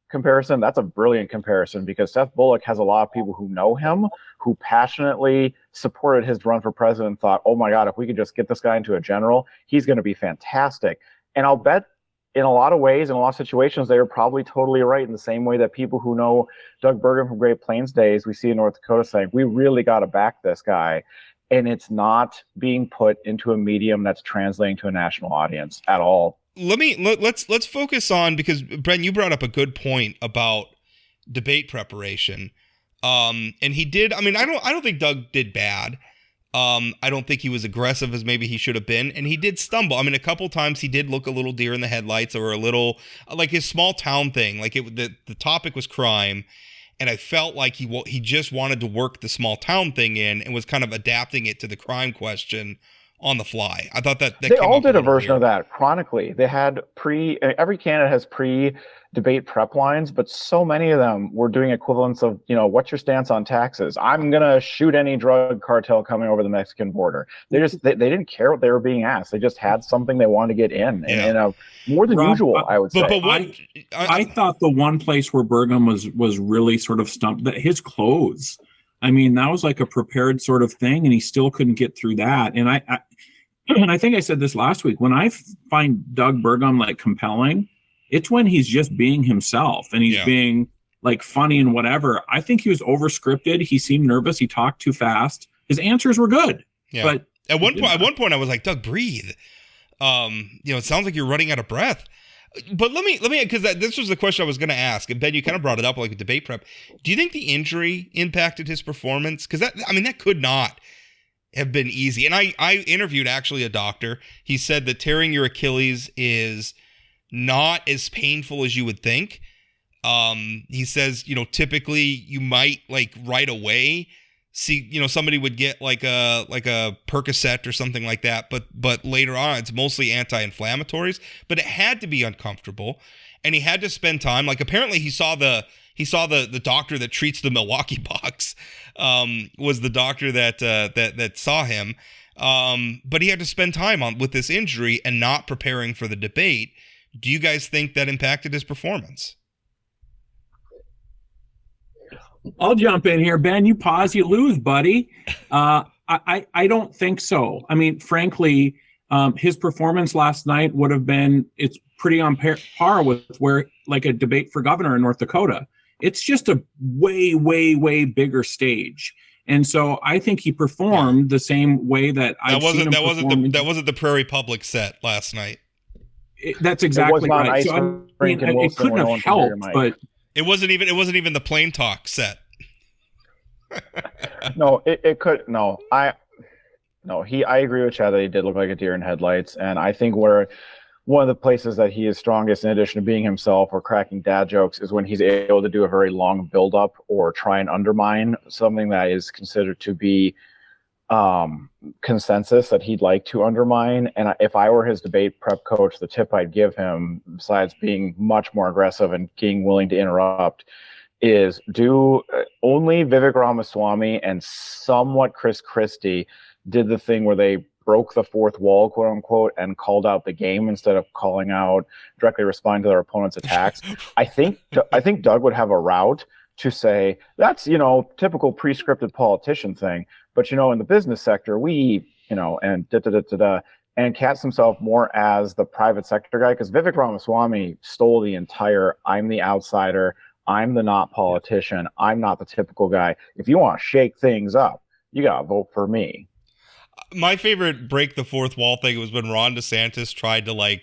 comparison. That's a brilliant comparison, because Seth Bullock has a lot of people who know him, who passionately supported his run for president and thought, oh my God, if we could just get this guy into a general, he's going to be fantastic. And I'll bet in a lot of ways, in a lot of situations, they were probably totally right, in the same way that people who know Doug Burgum from Great Plains days, we see in North Dakota saying, we really got to back this guy. And it's not being put into a medium that's translating to a national audience at all. Let's focus on, because Brent, you brought up a good point about debate preparation. And he did, I don't think Doug did bad. I don't think he was aggressive as maybe he should have been, and he did stumble. A couple times he did look a little deer in the headlights, or a little like his small town thing. Like the topic was crime, and I felt like he just wanted to work the small town thing in, and was kind of adapting it to the crime question on the fly. I thought that they all did a version of that chronically. They had every candidate has pre-debate prep lines, but so many of them were doing equivalents of, what's your stance on taxes? I'm gonna shoot any drug cartel coming over the Mexican border. They didn't care what they were being asked. They just had something they wanted to get in, and more than usual, I would say. But I thought the one place where Burgum was really sort of stumped, that his clothes. That was like a prepared sort of thing, and he still couldn't get through that. And I think I said this last week, when I find Doug Burgum like compelling, it's when he's just being himself and he's being like funny and whatever. I think he was over-scripted. He seemed nervous. He talked too fast. His answers were good. Yeah. But at one point I was like, Doug, breathe. It sounds like you're running out of breath. But let me, because this was the question I was going to ask, and Ben, you kind of brought it up like a debate prep. Do you think the injury impacted his performance? Because that could not have been easy. And I interviewed actually a doctor. He said that tearing your Achilles is not as painful as you would think. He says, typically you might like right away see, somebody would get like a Percocet or something like that, but later on it's mostly anti-inflammatories. But it had to be uncomfortable, and he had to spend time. Like apparently he saw the doctor that treats the Milwaukee Bucks, was the doctor that saw him. But he had to spend time with this injury and not preparing for the debate. Do you guys think that impacted his performance? I'll jump in here, Ben. You pause, you lose, buddy. I don't think so. Frankly, his performance last night would have been, it's pretty on par with where like a debate for governor in North Dakota. It's just a way, way, way bigger stage. And so I think he performed the same way that I've seen him perform. That wasn't the Prairie Public set last night. That's exactly right. So it couldn't have helped, but it wasn't even the Plain Talk set. No, it could. No, I agree with Chad that he did look like a deer in headlights, and I think where one of the places that he is strongest, in addition to being himself or cracking dad jokes, is when he's able to do a very long build-up or try and undermine something that is considered to be consensus that he'd like to undermine. And if I were his debate prep coach, the tip I'd give him, besides being much more aggressive and being willing to interrupt, is do only Vivek Ramaswamy and somewhat Chris Christie did the thing where they broke the fourth wall, quote unquote, and called out the game instead of calling out, directly responding to their opponent's attacks. I think Doug would have a route to say, that's, typical pre-scripted politician thing. But, in the business sector, we, and and cast himself more as the private sector guy, because Vivek Ramaswamy stole the entire, I'm the outsider, I'm the not politician, I'm not the typical guy. If you want to shake things up, you got to vote for me. My favorite break the fourth wall thing was when Ron DeSantis tried to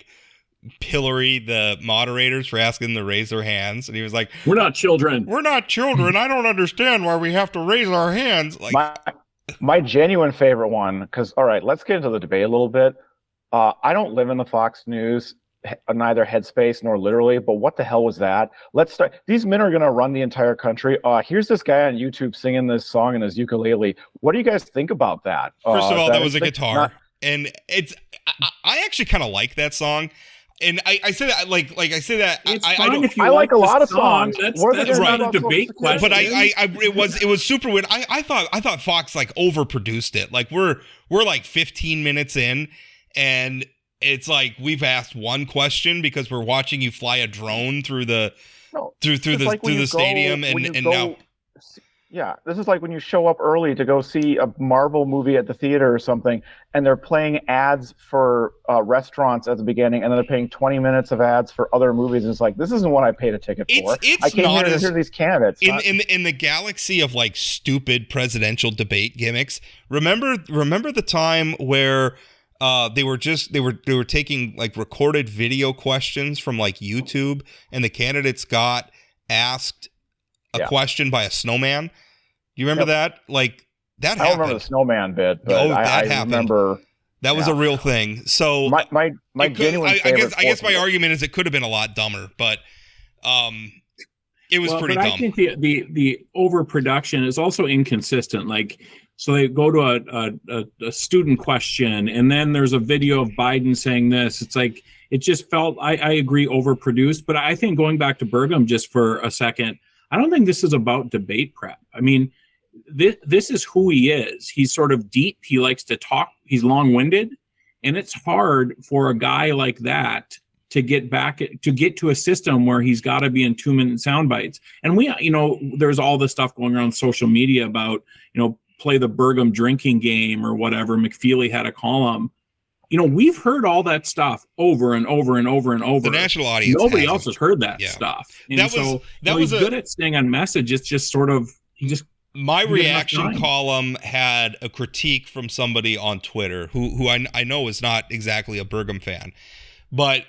pillory the moderators for asking them to raise their hands, and he was like, we're not children. I don't understand why we have to raise our hands. My genuine favorite one, because all right, let's get into the debate a little bit. I don't live in the Fox News, neither headspace nor literally, but what the hell was that? Let's start. These men are going to run the entire country. Here's this guy on YouTube singing this song in his ukulele. What do you guys think about that? First of all, that was a guitar, and I actually kind of like that song. And I say that I say that I like a lot of songs. That's right. A debate question. But it was super weird. I thought Fox overproduced it. We're 15 minutes in, and it's we've asked one question because we're watching you fly a drone through the stadium, and now Yeah, this is like when you show up early to go see a Marvel movie at the theater or something, and they're playing ads for restaurants at the beginning, and then they're paying 20 minutes of ads for other movies. And it's like, this isn't what I paid a ticket for. I came here to hear these candidates. In the galaxy of like stupid presidential debate gimmicks, remember the time where they were taking like recorded video questions from like YouTube, and the candidates got asked a question by a snowman. Do you remember that? Like that happened. I don't remember the snowman bit, but I remember that was a real thing. So my genuine favorite. I guess my argument is it could have been a lot dumber, but it was pretty dumb. I think the overproduction is also inconsistent. Like, so they go to a student question, and then there's a video of Biden saying this. It's like, it just felt, I agree, overproduced. But I think, going back to Burgum just for a second, I don't think this is about debate prep. I mean, this is who he is. He's sort of deep. He likes to talk. He's long-winded. And it's hard for a guy like that to get to a system where he's got to be in 2-minute sound bites. And there's all this stuff going around social media about, play the Burgum drinking game or whatever. McFeely had a column. We've heard all that stuff over and over and over and over. The national audience. Nobody else has heard that stuff. And he's good at staying on message. It's just sort of, my reaction column had a critique from somebody on Twitter who I know is not exactly a Burgum fan, but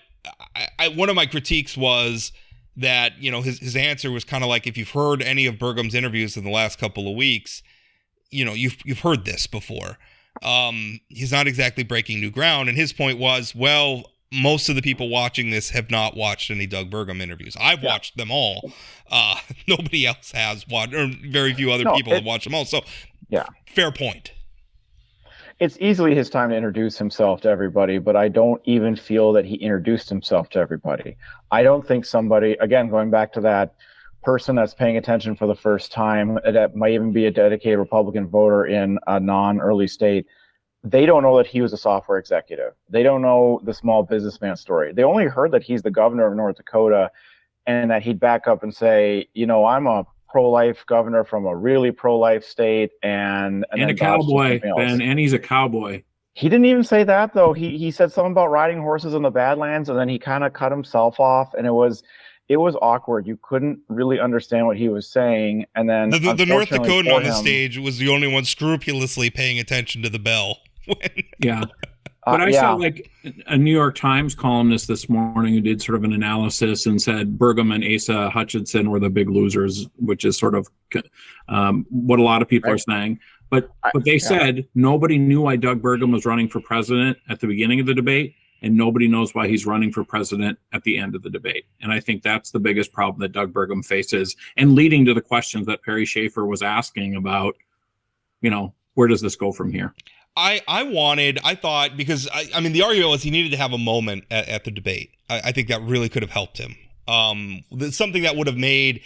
one of my critiques was that, his answer was kind of like, if you've heard any of Burgum's interviews in the last couple of weeks, you've heard this before. He's not exactly breaking new ground. And his point was, well, most of the people watching this have not watched any Doug Burgum interviews. I've watched them all. Nobody else has watched, or very few other people have watched them all. So, fair point. It's easily his time to introduce himself to everybody, but I don't even feel that he introduced himself to everybody. I don't think somebody, again, going back to that person that's paying attention for the first time, that might even be a dedicated Republican voter in a non-early state, they don't know that he was a software executive. They don't know the small businessman story. They only heard that he's the governor of North Dakota and that he'd back up and say, I'm a pro-life governor from a really pro-life state and a cowboy, Ben, and he's a cowboy. He didn't even say that, though. He said something about riding horses in the Badlands, and then he kind of cut himself off, and it was awkward. You couldn't really understand what he was saying. And then the North Dakotan on the stage was the only one scrupulously paying attention to the bell. But I saw like a New York Times columnist this morning who did sort of an analysis and said Burgum and Asa Hutchinson were the big losers, which is sort of what a lot of people are saying. But they said nobody knew why Doug Burgum was running for president at the beginning of the debate, and nobody knows why he's running for president at the end of the debate. And I think that's the biggest problem that Doug Burgum faces, and leading to the questions that Perrie Schafer was asking about, where does this go from here? I thought, because I mean, the argument was he needed to have a moment at the debate. I think that really could have helped him. Something that would have made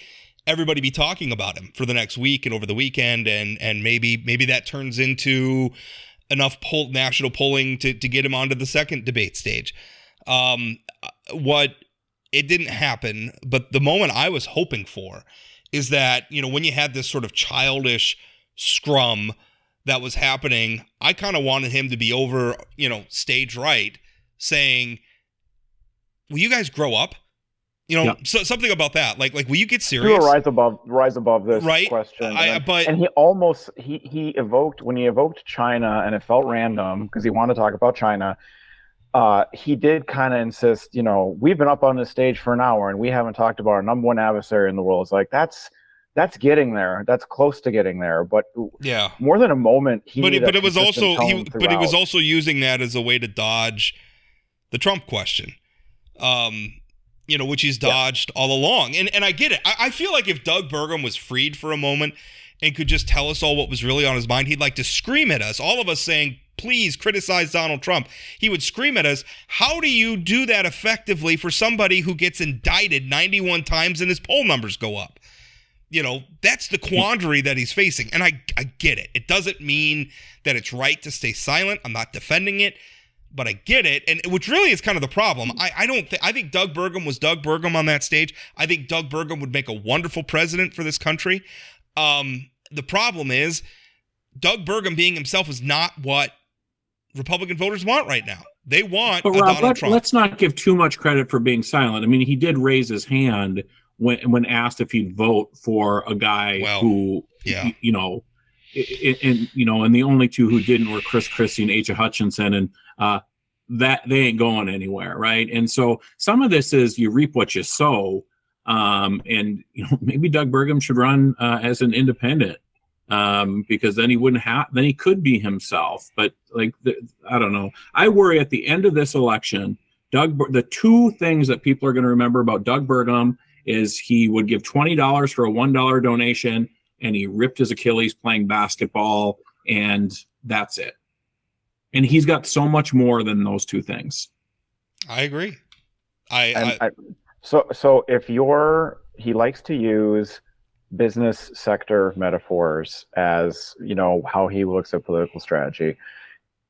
everybody be talking about him for the next week and over the weekend. And maybe that turns into enough national polling to get him onto the second debate stage. It didn't happen, but the moment I was hoping for is that, when you had this sort of childish scrum that was happening, I kind of wanted him to be over, stage right, saying, will you guys grow up? So, something about that. Like, will you get serious? Rise above this question. And he almost, he evoked, when he evoked China, and it felt random because he wanted to talk about China, he did kind of insist, we've been up on this stage for an hour and we haven't talked about our number one adversary in the world. It's like, that's getting there. That's close to getting there. But more than a moment, he was also using that as a way to dodge the Trump question. Which he's dodged all along. And I get it. I feel like if Doug Burgum was freed for a moment and could just tell us all what was really on his mind, he'd like to scream at us, all of us saying, please criticize Donald Trump. He would scream at us, how do you do that effectively for somebody who gets indicted 91 times and his poll numbers go up? That's the quandary that he's facing. And I get it. It doesn't mean that it's right to stay silent. I'm not defending it. But I get it, and which really is kind of the problem. I think Doug Burgum was Doug Burgum on that stage. I think Doug Burgum would make a wonderful president for this country. The problem is Doug Burgum being himself is not what Republican voters want right now. They want but Rob, Donald Trump. Let's not give too much credit for being silent. I mean, he did raise his hand when asked if he'd vote for a guy who, and the only two who didn't were Chris Christie and Asa Hutchinson, and that they ain't going anywhere, right? And so some of this is you reap what you sow, and maybe Doug Burgum should run as an independent, because then he could be himself. But I don't know. I worry at the end of this election, the two things that people are going to remember about Doug Burgum is he would give $20 for a $1 donation, and he ripped his Achilles playing basketball, and that's it. And he's got so much more than those two things. I agree. So if he likes to use business sector metaphors as, how he looks at political strategy.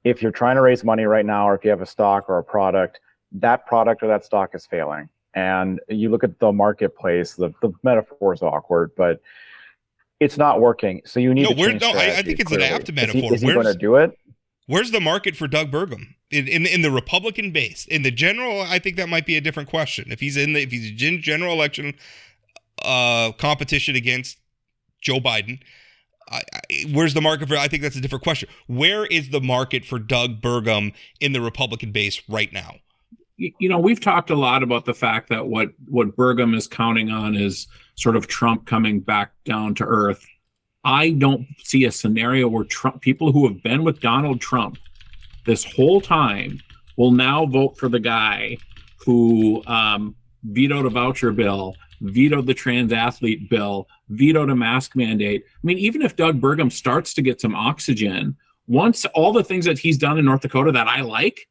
If you're trying to raise money right now, or if you have a stock or a product, that product or that stock is failing. And you look at the marketplace, the metaphor is awkward, but it's not working. So you need to change strategy. I think it's clearly. an apt metaphor. Is he going to do it? Where's the market for Doug Burgum in the Republican base? In the general, I think that might be a different question. If he's in general election competition against Joe Biden, where's the market for? I think that's a different question. Where is the market for Doug Burgum in the Republican base right now? We've talked a lot about the fact that what Burgum is counting on is sort of Trump coming back down to earth. I don't see a scenario where people who have been with Donald Trump this whole time will now vote for the guy who vetoed a voucher bill, vetoed the trans athlete bill, vetoed a mask mandate. I mean, even if Doug Burgum starts to get some oxygen, once all the things that he's done in North Dakota that I like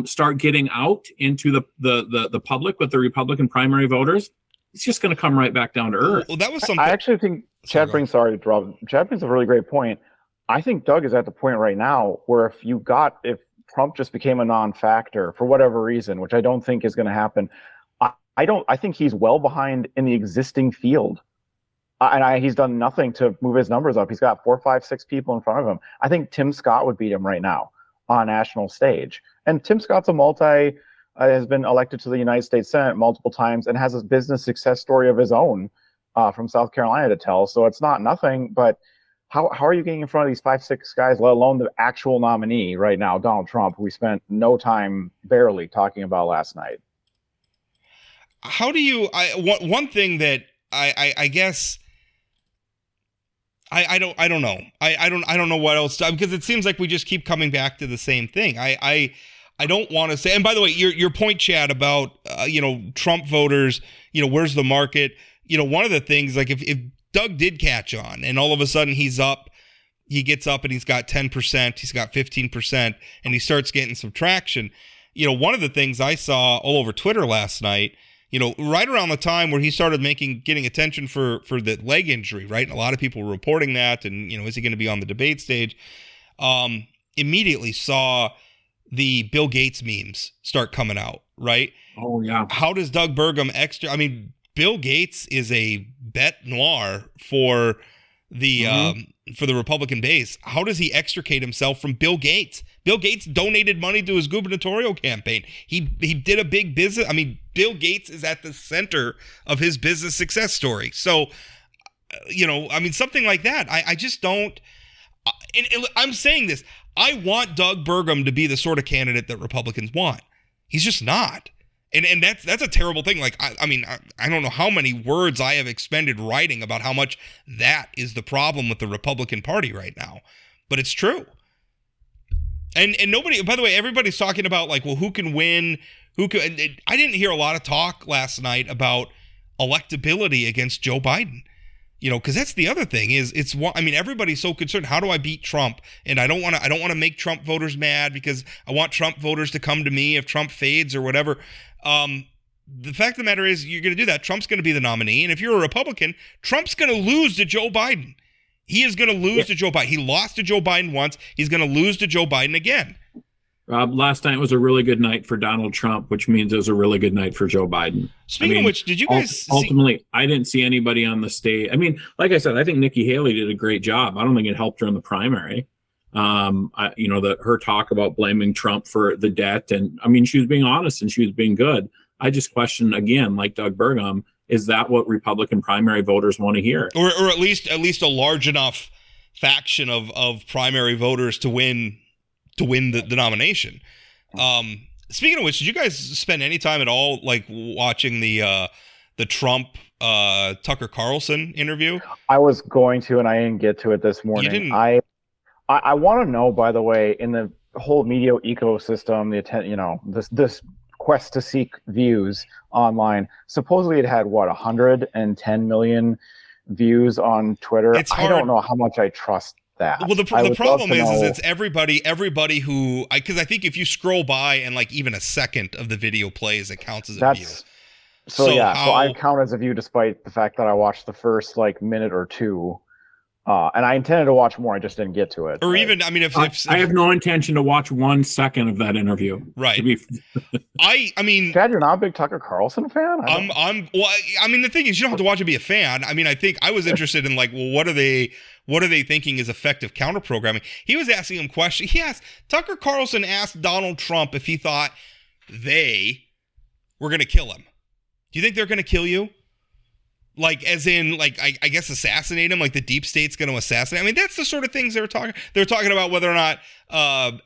start getting out into the public with the Republican primary voters, it's just going to come right back down to earth. Well, that was something. I actually think Chad brings a really great point. I think Doug is at the point right now where if Trump just became a non-factor for whatever reason, which I don't think is going to happen, I think he's well behind in the existing field. He's done nothing to move his numbers up. He's got 4, 5, 6 people in front of him. I think Tim Scott would beat him right now on a national stage. And Tim Scott's has been elected to the United States Senate multiple times and has a business success story of his own from South Carolina to tell. So it's not nothing, but how are you getting in front of these 5, 6 guys, let alone the actual nominee right now, Donald Trump, who we spent no time barely talking about last night? How do you, one thing that I guess, I don't know. I don't know what else to, because it seems like we just keep coming back to the same thing. I don't want to say, and by the way, your point, Chad, about, Trump voters, where's the market? One of the things, like if Doug did catch on and all of a sudden he gets up and he's got 10%, he's got 15%, and he starts getting some traction. One of the things I saw all over Twitter last night, right around the time where he started getting attention for the leg injury, right? And a lot of people were reporting that, and, is he going to be on the debate stage? Immediately saw the Bill Gates memes start coming out, right? Oh, yeah. How does Doug Burgum Bill Gates is a bête noire for the Republican base. How does he extricate himself from Bill Gates? Bill Gates donated money to his gubernatorial campaign. He did a big business. Bill Gates is at the center of his business success story. So, something like that. I just don't. And I'm saying this. I want Doug Burgum to be the sort of candidate that Republicans want. He's just not. And that's a terrible thing. Like, I don't know how many words I have expended writing about how much that is the problem with the Republican Party right now. But it's true. And nobody, by the way, everybody's talking about, like, well, who can win? I didn't hear a lot of talk last night about electability against Joe Biden. Because that's the other thing everybody's so concerned. How do I beat Trump? And I don't want to make Trump voters mad because I want Trump voters to come to me if Trump fades or whatever. The fact of the matter is, you're going to do that. Trump's going to be the nominee. And if you're a Republican, Trump's going to lose to Joe Biden. He is going to lose to Joe Biden. He lost to Joe Biden once. He's going to lose to Joe Biden again. Last night was a really good night for Donald Trump, which means it was a really good night for Joe Biden. Speaking of which, did you guys ultimately? I didn't see anybody on the stage. I mean, like I said, I think Nikki Haley did a great job. I don't think it helped her in the primary. Her talk about blaming Trump for the debt, and I mean, she was being honest and she was being good. I just question again, like Doug Burgum, is that what Republican primary voters want to hear, or at least a large enough faction of primary voters to win the nomination? Speaking of which, did you guys spend any time at all like watching the Trump Tucker Carlson interview? I was going to, and I didn't get to it this morning. You didn't? I want to know, by the way, in the whole media ecosystem, this quest to seek views online. Supposedly, it had 110 million views on Twitter. I don't know how much I trust that. Well, the problem is it's everybody who, because I think if you scroll by and like even a second of the video plays, it counts as a view. So I count as a view despite the fact that I watched the first like minute or two. And I intended to watch more. I just didn't get to it. Or even, I mean, if I have no intention to watch 1 second of that interview. Right. I mean, Chad, you're not a big Tucker Carlson fan? I mean, the thing is, you don't have to watch to be a fan. I mean, I think I was interested in like, well, what are they thinking is effective counter programming? He was asking him questions. Tucker Carlson asked Donald Trump if he thought they were going to kill him. Do you think they're going to kill you? Like, as in, like, I guess assassinate him, like the deep state's going to assassinate. I mean, that's the sort of things they're talking about, whether or not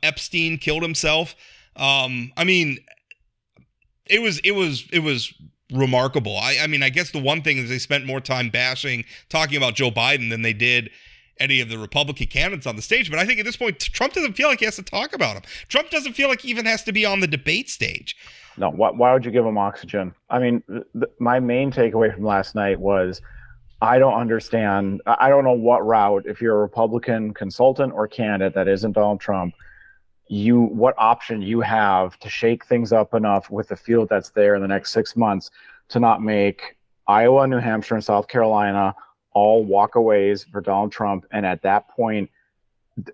Epstein killed himself. I mean, it was remarkable. I mean, I guess the one thing is they spent more time talking about Joe Biden than they did any of the Republican candidates on the stage. But I think at this point, Trump doesn't feel like he has to talk about him. Trump doesn't feel like he even has to be on the debate stage. No, why would you give him oxygen? I mean, my main takeaway from last night was I don't understand. I don't know what route, if you're a Republican consultant or candidate that isn't Donald Trump, what option you have to shake things up enough with the field that's there in the next 6 months to not make Iowa, New Hampshire, and South Carolina all walkaways for Donald Trump. And at that point,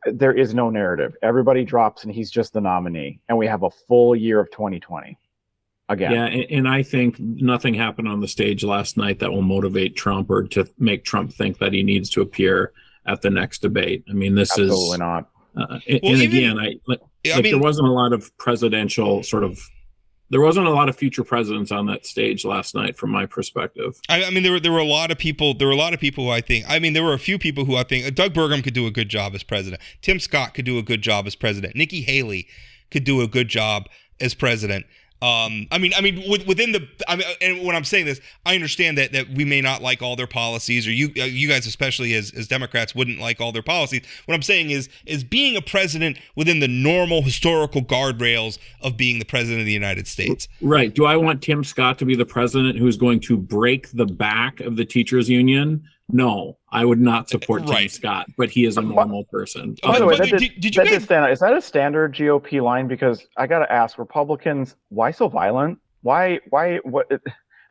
there is no narrative. Everybody drops and he's just the nominee. And we have a full year of 2020. Again. Yeah, and I think nothing happened on the stage last night that will motivate Trump or to make Trump think that he needs to appear at the next debate. I mean, this absolutely not. There wasn't a lot of presidential there wasn't a lot of future presidents on that stage last night, from my perspective. I mean, there were a lot of people. There were a lot of people who I think. I mean, there were a few people who I think Doug Burgum could do a good job as president. Tim Scott could do a good job as president. Nikki Haley could do a good job as president. And when I'm saying this, I understand that we may not like all their policies, or you guys, especially as Democrats, wouldn't like all their policies. What I'm saying is being a president within the normal historical guardrails of being the president of the United States. Right. Do I want Tim Scott to be the president who's going to break the back of the teachers union? No, I would not support Tim Scott, but he is a normal person. By the way, is that a standard GOP line? Because I got to ask, Republicans, why so violent? Why? What?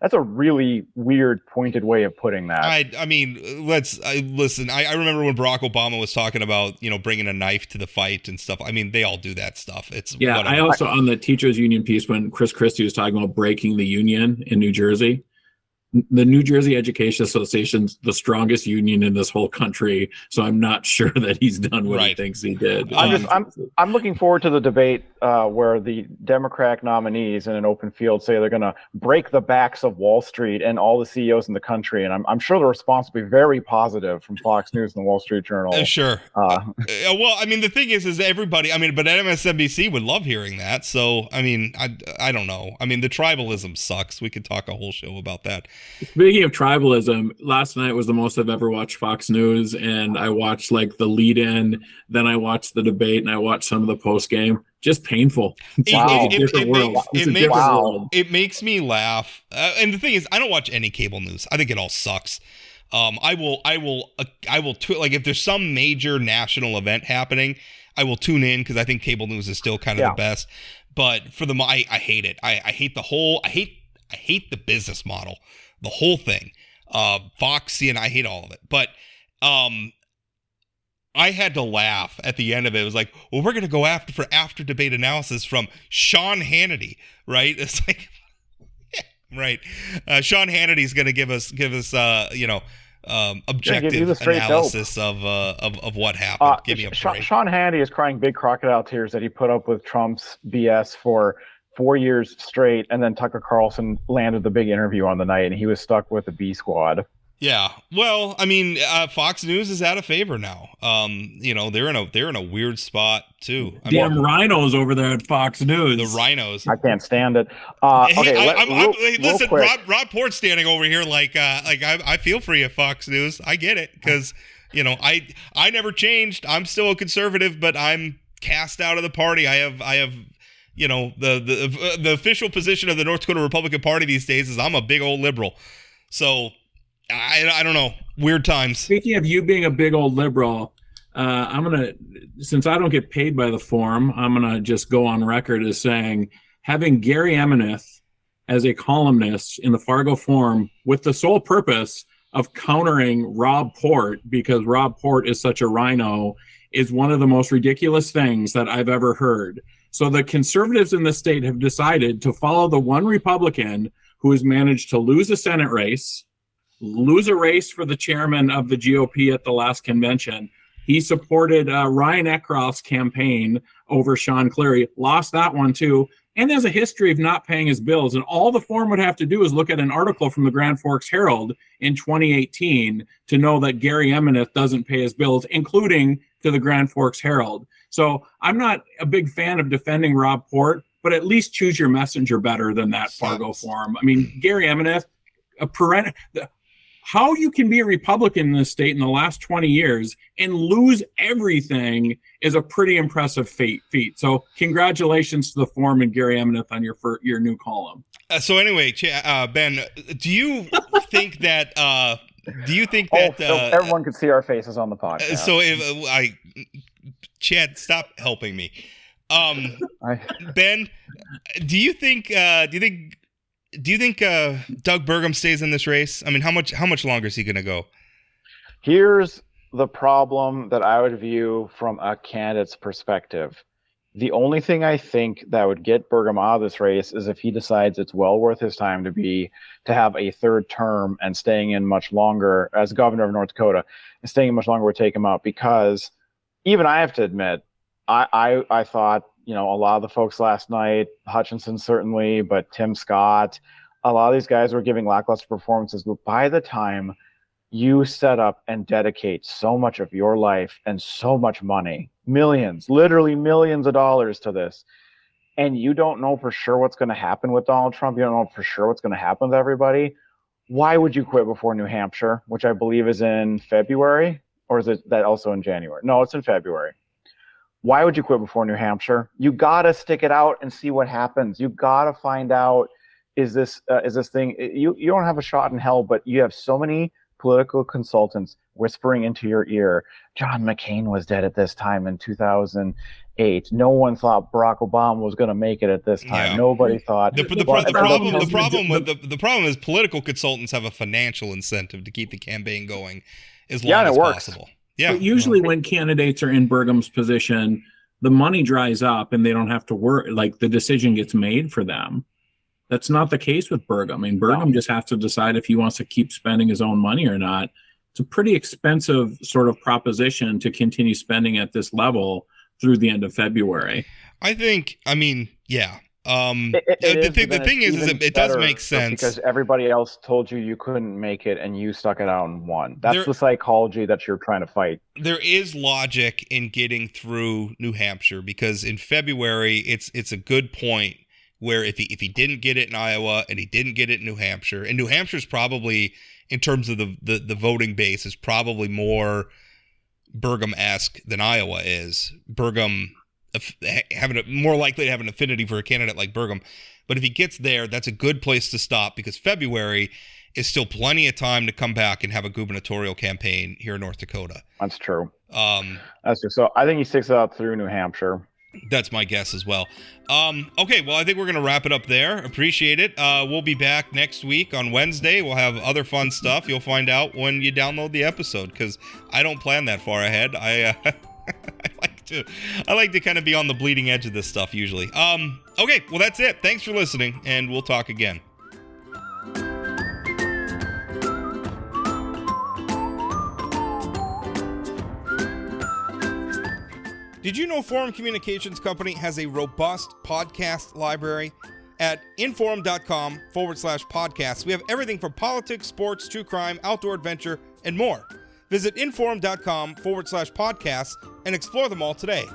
That's a really weird, pointed way of putting that. I mean, listen. I remember when Barack Obama was talking about bringing a knife to the fight and stuff. I mean, they all do that stuff. Whatever. I also on the teachers union piece when Chris Christie was talking about breaking the union in New Jersey. The New Jersey Education Association's the strongest union in this whole country, so I'm not sure that he's done what he thinks he did. I'm looking forward to the debate where the Democratic nominees in an open field say they're going to break the backs of Wall Street and all the CEOs in the country, and I'm sure the response will be very positive from Fox News and the Wall Street Journal. Sure. Well, I mean, the thing is everybody. I mean, but MSNBC would love hearing that. So, I mean, I don't know. I mean, the tribalism sucks. We could talk a whole show about that. Speaking of tribalism, last night was the most I've ever watched Fox News, and I watched like the lead in, then I watched the debate, and I watched some of the post game. Just painful. It makes me laugh. And the thing is, I don't watch any cable news. I think it all sucks. I will like if there's some major national event happening, I will tune in because I think cable news is still kind of the best. But for I hate it. I hate I hate the business model. The whole thing, Fox, and I hate all of it. But I had to laugh at the end of it. It was like, well, we're going to go for after debate analysis from Sean Hannity, right? It's like, yeah, right. Sean Hannity's going to give us objective analysis of what happened. Give me a break. Sean Hannity is crying big crocodile tears that he put up with Trump's BS for 4 years straight, and then Tucker Carlson landed the big interview on the night, and he was stuck with the B squad. Yeah, well, I mean, Fox News is out of favor now. They're in a weird spot too. Damn rhinos over there at Fox News. The rhinos. I can't stand it. Listen, Rob Port's standing over here like I feel for you, Fox News. I get it because I never changed. I'm still a conservative, but I'm cast out of the party. I have. The official position of the North Dakota Republican Party these days is I'm a big old liberal. So I don't know. Weird times. Speaking of you being a big old liberal, since I don't get paid by the forum, I'm going to just go on record as saying having Gary Emeneth as a columnist in the Fargo Forum with the sole purpose of countering Rob Port because Rob Port is such a rhino is one of the most ridiculous things that I've ever heard. So the conservatives in the state have decided to follow the one Republican who has managed to lose a Senate race, lose a race for the chairman of the GOP at the last convention. He supported Ryan Eckroth's campaign over Sean Cleary, lost that one too, and has a history of not paying his bills. And all the forum would have to do is look at an article from the Grand Forks Herald in 2018 to know that Gary Emeneth doesn't pay his bills, including to the Grand Forks Herald. So I'm not a big fan of defending Rob Port, but at least choose your messenger better than that Fargo forum. I mean, Gary Emeneth, how you can be a Republican in this state in the last 20 years and lose everything is a pretty impressive feat. So congratulations to the forum and Gary Emeneth on your new column. So anyway, Ben, do you think that everyone could see our faces on the podcast? So Chad, stop helping me. Ben, do you think Doug Burgum stays in this race? I mean, how much longer is he going to go? Here's the problem that I would view from a candidate's perspective. The only thing I think that would get Burgum out of this race is if he decides it's well worth his time to have a third term and staying in much longer as governor of North Dakota, and staying in much longer would take him out, because even I have to admit, I thought, a lot of the folks last night, Hutchinson certainly, but Tim Scott, a lot of these guys were giving lackluster performances. But by the time you set up and dedicate so much of your life and so much money, literally millions of dollars to this, and you don't know for sure what's going to happen with Donald Trump, you don't know for sure what's going to happen with everybody, why would you quit before New Hampshire, which I believe is in February? Or is it that also in January? No, it's in February. Why would you quit before New Hampshire? You got to stick it out and see what happens. You got to find out, is this thing, you don't have a shot in hell, but you have so many political consultants whispering into your ear, John McCain was dead at this time in 2008. No one thought Barack Obama was going to make it at this time. Yeah. Nobody thought. The problem is political consultants have a financial incentive to keep the campaign going as long as possible. Yeah. But usually when candidates are in Burgum's position, the money dries up and they don't have to work. Like the decision gets made for them. That's not the case with Burgum. I mean, Burgum just has to decide if he wants to keep spending his own money or not. It's a pretty expensive sort of proposition to continue spending at this level through the end of February. The thing is it does make sense because everybody else told you couldn't make it and you stuck it out and won. That's the psychology that you're trying to fight. There is logic in getting through New Hampshire because in February it's a good point where if he didn't get it in Iowa and he didn't get it in New Hampshire, and New Hampshire's probably, in terms of the voting base, is probably more Burgum-esque than Iowa is. Burgum more likely to have an affinity for a candidate like Burgum. But if he gets there, that's a good place to stop because February is still plenty of time to come back and have a gubernatorial campaign here in North Dakota. That's true. That's true. So I think he sticks it out through New Hampshire. That's my guess as well. Okay, well, I think we're going to wrap it up there. Appreciate it. We'll be back next week on Wednesday. We'll have other fun stuff. You'll find out when you download the episode, because I don't plan that far ahead. I like to kind of be on the bleeding edge of this stuff usually. Okay, well, that's it. Thanks for listening, and we'll talk again. Did you know Forum Communications Company has a robust podcast library? At inforum.com/podcasts, we have everything from politics, sports, true crime, outdoor adventure, and more. Visit inforum.com/podcasts and explore them all today.